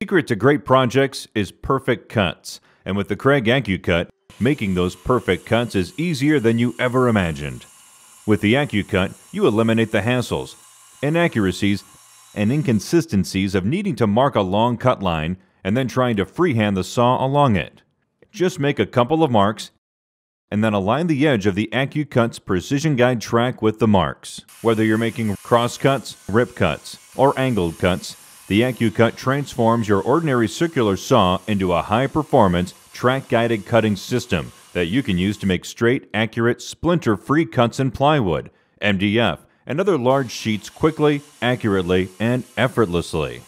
Secret to great projects is perfect cuts, and with the KREG Accu-Cut, making those perfect cuts is easier than you ever imagined. With the Accu-Cut, you eliminate the hassles, inaccuracies, and inconsistencies of needing to mark a long cut line and then trying to freehand the saw along it. Just make a couple of marks and then align the edge of the Accu-Cut's precision guide track with the marks. Whether you're making cross cuts, rip cuts, or angled cuts, the Accu-Cut transforms your ordinary circular saw into a high-performance, track-guided cutting system that you can use to make straight, accurate, splinter-free cuts in plywood, MDF, and other large sheets quickly, accurately, and effortlessly.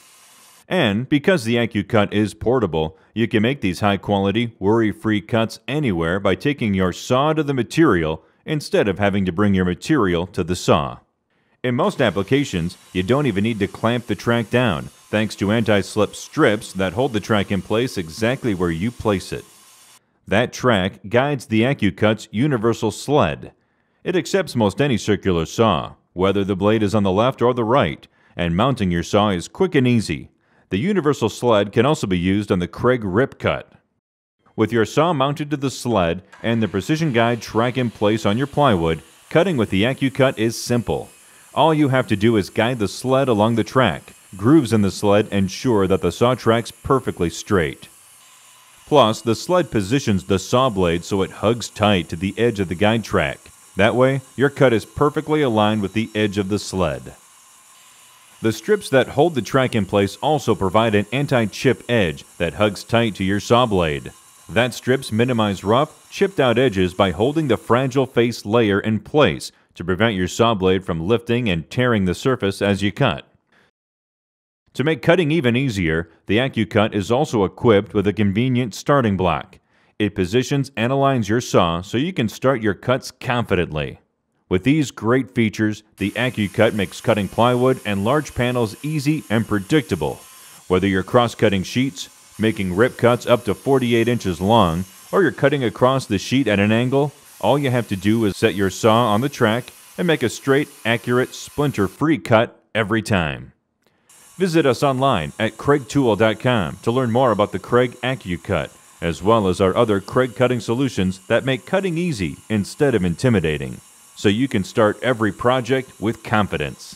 And because the Accu-Cut is portable, you can make these high-quality, worry-free cuts anywhere by taking your saw to the material instead of having to bring your material to the saw. In most applications, you don't even need to clamp the track down, thanks to anti-slip strips that hold the track in place exactly where you place it. That track guides the Accu-Cut's universal sled. It accepts most any circular saw, whether the blade is on the left or the right, and mounting your saw is quick and easy. The universal sled can also be used on the KREG Rip Cut. With your saw mounted to the sled and the precision guide track in place on your plywood, cutting with the Accu-Cut is simple. All you have to do is guide the sled along the track. Grooves in the sled ensure that the saw track's perfectly straight. Plus, the sled positions the saw blade so it hugs tight to the edge of the guide track. That way, your cut is perfectly aligned with the edge of the sled. The strips that hold the track in place also provide an anti-chip edge that hugs tight to your saw blade. That strips minimize rough, chipped-out edges by holding the fragile face layer in place to prevent your saw blade from lifting and tearing the surface as you cut. To make cutting even easier, the Accu-Cut is also equipped with a convenient starting block. It positions and aligns your saw so you can start your cuts confidently. With these great features, the Accu-Cut makes cutting plywood and large panels easy and predictable. Whether you're cross-cutting sheets, making rip cuts up to 48 inches long, or you're cutting across the sheet at an angle, all you have to do is set your saw on the track and make a straight, accurate, splinter-free cut every time. Visit us online at KREGtool.com to learn more about the KREG Accu-Cut, as well as our other KREG cutting solutions that make cutting easy instead of intimidating, so you can start every project with confidence.